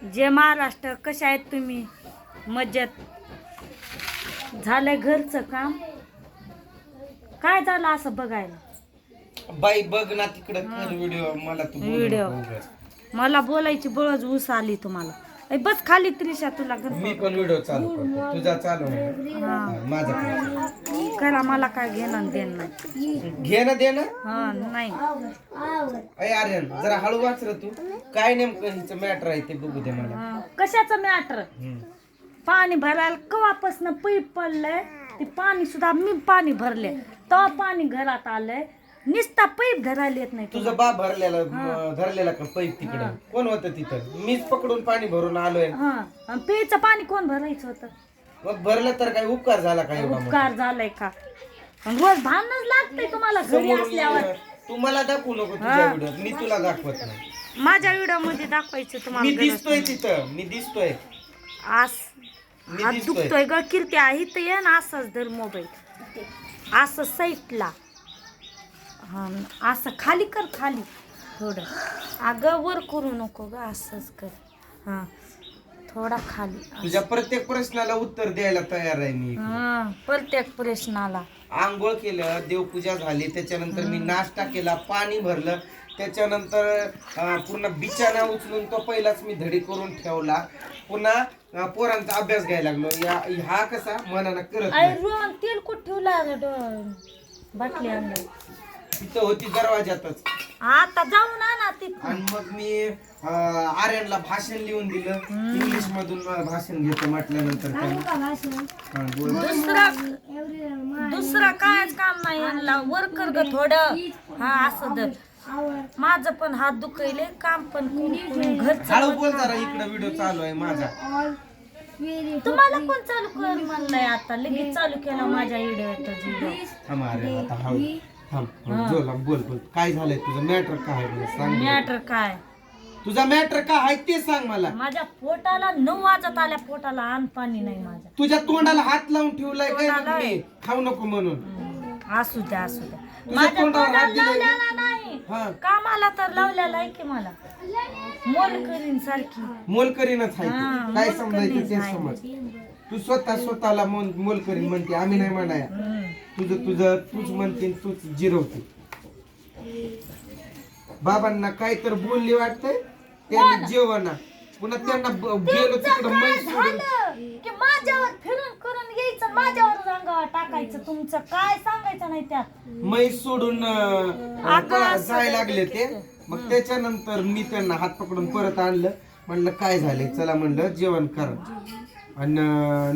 जय महाराष्ट्र. कशा आहेत तुम्ही? मजेत. झालंय घरचं काम? काय झालं असं बघायला? बाई बघ ना तिकडं कर व्हिडिओ. मला तू व्हिडिओ मला बोलायची बळच ऊस आली तुम्हाला. बस खाली त्रिशा तुला मी पण व्हिडिओ चालू करतो. तुझा चालू आहे माझा पण करा. मला काय घेणं देणं नाही. घेणं देणं हा नाही. अय आर्यन जरा हळू वाच रे तू. काय नेमकं हिचं मॅटर आहे ते बघू दे मला. कशाचं मॅटर? पाणी भरायला कवापासून पैप पडलंय. ते पाणी सुद्धा मी पाणी भरले तेव्हा पाणी घरात आलंय. निस्ता पैप धरायला येत नाही. तुझा बाप धरलेला का पैप तिकडं? कोण होतं तिथं? मीच पकडून पाणी भरून आलोय. प्यायचं पाणी कोण भरायचं होतं? मग भरलं तर काय उपकार झाला काय? उपकार झालाय का? रोज भांडणच लागतंय तुम्हाला घरी असल्यावर. तू मला दाखवू नको तुझ्या व्हिडिओ. मी तुला दाखवत नाही. माझ्या व्हिडिओ मध्ये दाखवायचं तुम्हाला. मी दिसतोय तिथं. मी दिसतोय. हात दुखतोय ग कीर्ती आहे तर ये ना. असंच धर मोबाईल असं साईडला. हा असं खाली कर. खाली थोडं. अगं वर करू नको ग. असंच कर. हा थोडा खाली. तुझ्या प्रत्येक प्रश्नाला उत्तर द्यायला तयार आहे मी. प्रत्येक प्रश्नाला. आंघोळ केलं, देवपूजा झाली, त्याच्यानंतर मी नाश्ता केला, पाणी भरलं, त्याच्यानंतर पूर्ण बिछाना उचलून तो पहिलाच मी धडी करून ठेवला. पुन्हा पोरांचा अभ्यास घ्यायला लागलो. हा कसा मनानं करत नाही. तेल कुठं ठेवला बाटली आणली तिथं होती दरवाजातच. आता जाऊन आणा तिथं. आणि मग मी आर्यनला भाषण लिहून दिलं. इंग्लिश मधून भाषण घेतो म्हटल्यानंतर दुसरा कायच काम नाही यांना. वर कर ग थोडं. हा असं दर. माझं पण हात दुखले. काम पण घरचं. हळू बोल जरा. इकडे व्हिडिओ चालू आहे माझा. तुम्हाला कोण चालू कर म्हणलंय? आता लगेच चालू केला माझ्या व्हिडिओ. थांब आर्यन आता हळू थांब. बोल बोल. काय झालंय तुझं? मॅटर काय आहे सांग. मॅटर काय? तुझा मॅटर काय आहे ते सांग मला. माझ्या पोटाला 9 वाजत आल्या. पोटाला अन्न पाणी नाही माझ्या. तुझ्या तोंडाला हात लावून ठेवलाय काय मी खाऊ नको म्हणून? असू द्या असू द्या. माझ्या तोंडाला लावलेला नाही. कामाला तर लावलेला आहे की मला. मोल करीन सारखी. मोल करीनच आहे. काय समजायचं ते समज. तू स्वतःला मोल करीन म्हणते. आम्ही नाही म्हणाया. तूच म्हणते. तूच जिरवते. बाबांना काय तर बोलली वाटतंय. त्यांनी जेवणा पुन्हा त्यांना गेलो तिकडं म्हैस सोडून. की माझ्यावर फिरून करून यायचं. माझ्यावर अंगावर टाकायचं. तुमचं काय सांगायचं नाही त्यात. म्हैस सोडून जायला लागले ते. मग त्याच्यानंतर मी त्यांना हात पकडून परत आणलं. म्हणलं काय झालंय? चला म्हणलं जेवण कर. आणि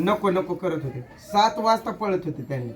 नको नको करत होते. 7 वाजता पळत होते त्यांनी.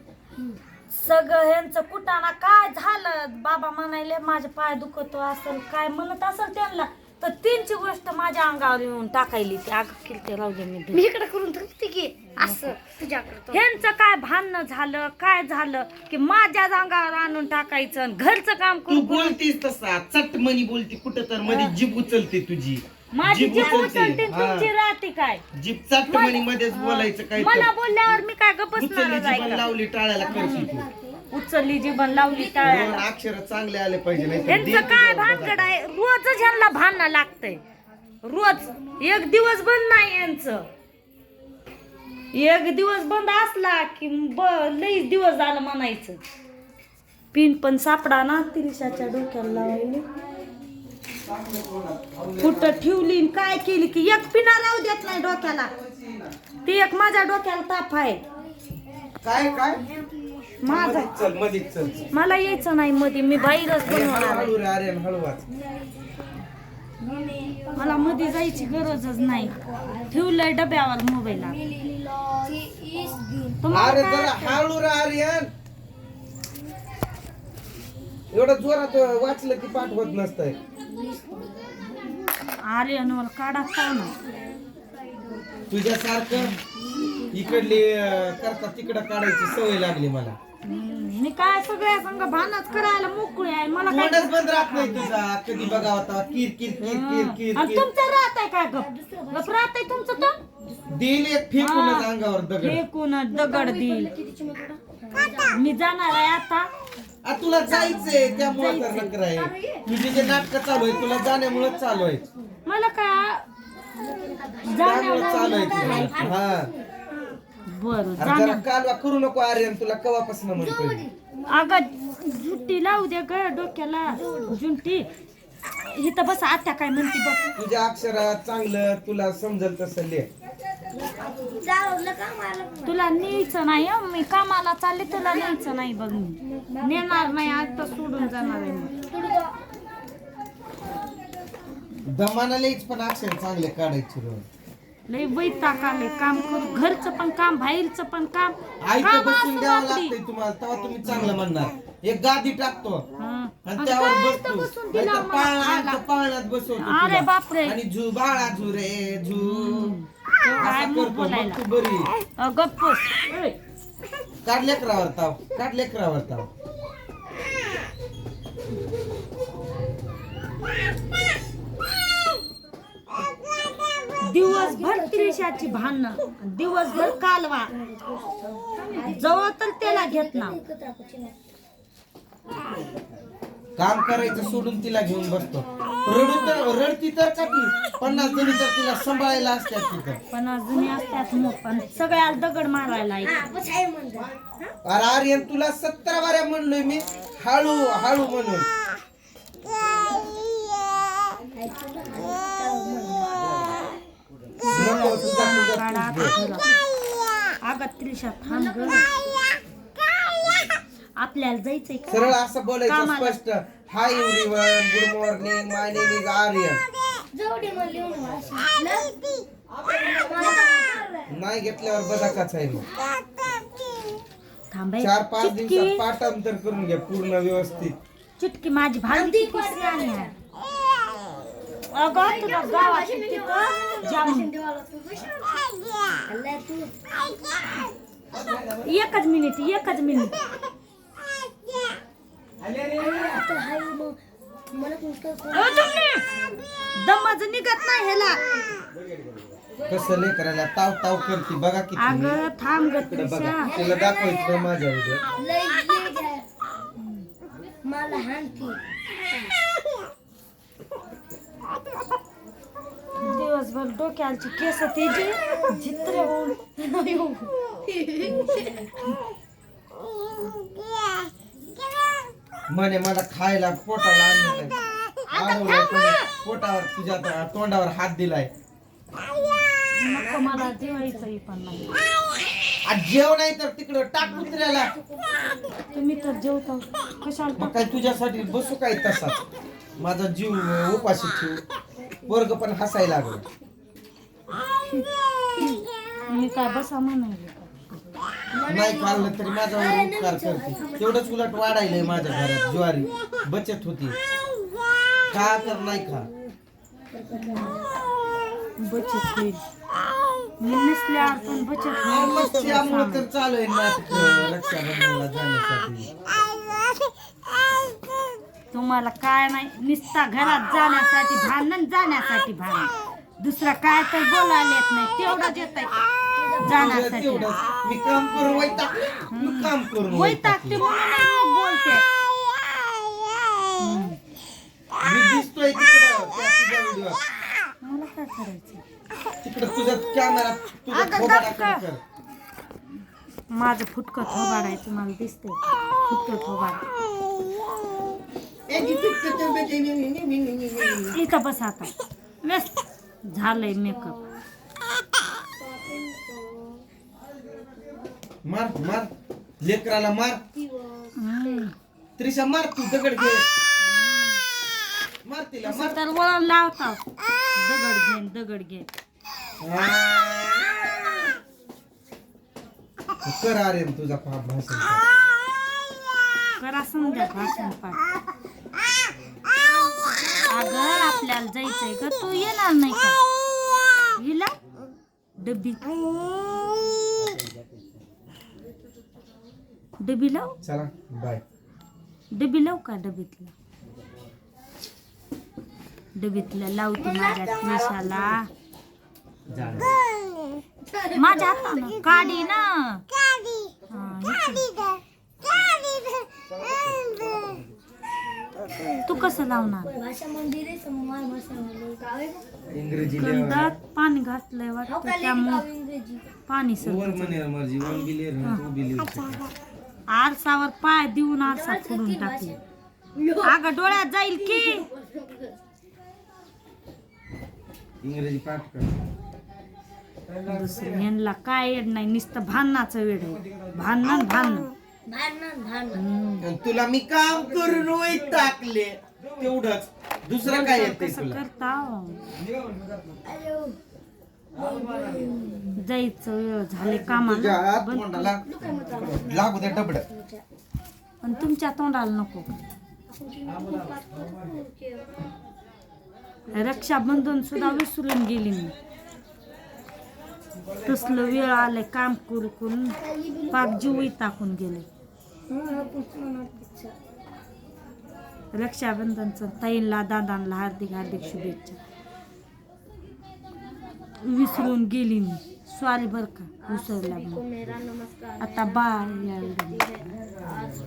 सगळं ह्यांचं कुटाणा काय झालं. बाबा म्हणायले माझे पाय दुखतो असेल काय म्हणत असेल त्यांना. तर त्यांची गोष्ट माझ्या अंगावर येऊन टाकायली. ती अग किती राहू दे. मी इकडे करून धरते की असं तुझ्याकडे. ह्यांचं काय भांडणं झालं काय झालं की माझ्याच अंगावर आणून टाकायचं. आणि घरचं काम तू बोलतीस तसा चटमनी बोलती. कुठं तर मध्ये जीभ उचलते तुझी. माझी जीभ उचलते. तुमची राहते काय? जीभ चटमनी मध्येच बोलायचं काय? मला बोलल्यावर मी काय गप्प बसणार? लावली टाळायला करशील तू. उचलली जीवन लावली टाळ्याला. अक्षर चांगले आले पाहिजे. यांचं काय भानगड आहे? रोजच ह्यांना भांडणं लागतंय. रोज. एक दिवस बंद नाही यांचं. एक दिवस बंद असला की लईच दिवस झालं म्हणायचं. पिन पण सापडा ना. तिरशाच्या डोक्याला लावायला कुठं ठेवली काय केली की एक पिना लावू देत नाही डोक्याला. ते एक माझ्या डोक्याला ताप आहे. काय काय माझा चल मध्ये चल. मला यायचं नाही मध्ये. मी बाहेरच बनवणार. मला मध्ये जायची गरजच नाही. ठेवलंय डब्यावर मोबाईल. हळू रे आर्यन. एवढं जोरात वाचलं की पाठवत नसतंय. आर्यनवर काढा ना. तुझ्यासारखं इकडली करता तिकडं काढायची सवय लागली मला. मी काय सगळ्या संग भानच करायला मोकळी आहे. मला काय बंद राहत नाही तुझा. कधी बघावं होता किर किर किर किर किर. तुमचं राहत आहे काय? गप राहत आहे तुमचं. तर देईल एक फेकूनच अंगावर दगड. फेकून दगड देईल. मी जाणार आहे आता. तुला जायचंय त्यामुळे नकर आहे. तुझे जे नाटक चालू आहे तुला जाण्यामुळे चालू आहे. मला काय त्यामुळे चालू आहे तुझं. हा बरं अरे जरा कालवा करू नको आर्यन, तुला कवापासून म्हणतोय. अगं झुट्टी लावू दे ग डोक्याला झुंटी. इथं बस आत्या काय म्हणते बघ. तुझ्या अक्षरात चांगलं तुला समजल तसं लिह. तुला न्यायचं नाही हं. मी कामाला चालले, तुला न्यायचं नाही बघ. मी नेणार नाही, आता सोडून जाणार आहे मग. दमाना लईच पण अक्षर चांगले काढायचे रोज. लय वैताग आले काम करू. घरचं पण काम, बाहेरचं पण काम. आईचं काम बसून असं द्यावं रात्री. लागतंय तुम्हाला, तेव्हा तुम्ही चांगलं म्हणणार. एक गादी टाकतो हं. आणि अगं त्यावर काय इथं बसतो, बसून दिला नाहीतर मला खायला? पाळण्यात बसवतो अरे तुला. बापरे. आणि झू बाळा झू रे झू काय असं मग करतो, बोलायला. मग तू बरी. गप्प. काढ लेकरावर ताव, काढ लेकरावर ताव. दिवसभर त्रिशाची भांडणं, दिवसभर कालवा. जवळ तर त्याला घेत ना. काम करायचं सोडून तिला घेऊन बसतो. रडती तर का ती 50 जणी तर तिला सांभाळायला असतात तिथं. पण अजूनही असतात मग पण सगळ्या दगड मारायला येतात. अरे आर्यन तुला 17 वाऱ्या म्हणलोय मी, हळू हळू म्हणून. नको, तुझा अगं त्रिशा थांब ग. आपल्याला जायचंय का? सरळ असं बोलायचं कामाला. स्पष्ट. Hi everyone, good morning, my name is Aryan. नाही घेतल्यावर बदाकाच आहे मग. थांबाय 4-5 दिवसात पाठांतर करून घ्या पूर्ण व्यवस्थित. चुटकी माझी भाजी किती शहाणी आहे. अगं तुला गावात तिथं जाम. एकच मिनिट. दमाज निघत नाही ह्याला. कसं लेकराला ताव ताव करते बघा किती. अगं थांब ग इकडे बघा, त्रिशा. तुला दाखवायचं माझ्या उद्या. दिवसभर डोक्याची केस तिची चित्र होऊन म्हणे मला खायला पोटाला आणलं नाही. आडवलंय कोणी, पोटावर तुझ्या तोंडावर हात दिलाय. नको मला जेवायचंही पण नाही. आज जेव नाही तर तिकडं टाक कुत्र्याला. तुम्ही तर जेवता कशाला मग काय तुझ्यासाठी बसू काय तसा. माझा जीव उपाशी ठेवू. वर्ग पण हसायला लागला. मी काय बसा म्हणाले. नाही खाल्लं तरी माझ्यावर उपकार करते. तेवढंच उलट वाढायलंय माझ्या घरात. ज्वारी बचत होती. खा तर नाही खा. बचत होईल. मी नसल्यावर पण बचत होईल. त्यामुळे तर चालू आहे नाटक रक्षाबंधनला जाण्यासाठी. तुम्हाला काय नाही, निस्ता घरात जाण्यासाठी भांडण, जाण्यासाठी भांडण. दुसरा काय तर बोलायला येत नाही. तेवढंच येत जाण्यासाठी. तेवढंच. मी काम करून वैतागते. वैतागते म्हणून बोलते. मी दिसतोय तिकडं त्या तुझ्या व्हिडिओ. मला काय करायचं. तिकडं तुझा कॅमेरा तुझा अगं खोबाडाकडे गप्प. कर. माझं फुटकं थोबाडायचं मला दिसतंय. फुटकं थोबाड. इथं बस आता. बस झालंय मेकअप. मार लेकराला मार. त्रिशा मार, तू दगड घे. मार तिला मार. तर वळण लावता. दगड घे. कर आर्यन तुझा भाषण. करा समजा भाषण पाठ. अगं आपल्याला जायचंय का, तू येणार नाही का? हिला डबी लाव. चला बाय. डबी लाव का? डबीतला लावते माझ्या त्रिशाला. माझ्या हातानं काढी ना. तू कसं लावणार? इंग्रजी गंधात पाणी पाणी घातलंय वाटतं त्यामुळे पाणी वर सर म्हणे मर्जी वन बिलियर टू बिलियर आरसावर पाय देऊन आरसा फोडून टाकले अगं डोळ्यात जाईल की इंग्रजी पाठ कर दुसरं यांना काय येड नाही नुसतं भांडणाचं वेड आहे भांडण भांडण आणि तुला मी काम करून टाकले तेवढंच दुसरं काय येतंय कसं तुला करता जायचं वेळ झाले तुझ्या कामाला तोंडाला लागू दे डबड पण तुमच्या तोंडाला नको रक्षाबंधन सुद्धा विसरून गेली मी तसलं वेळ आलंय काम करून पाक जीवही टाकून गेले रक्षाबंधनचं ताईंला दादांना हार्दिक हार्दिक शुभेच्छा विसरून गेली मी सॉरी बर का विसरला मी आता बाय या व्हिडिओ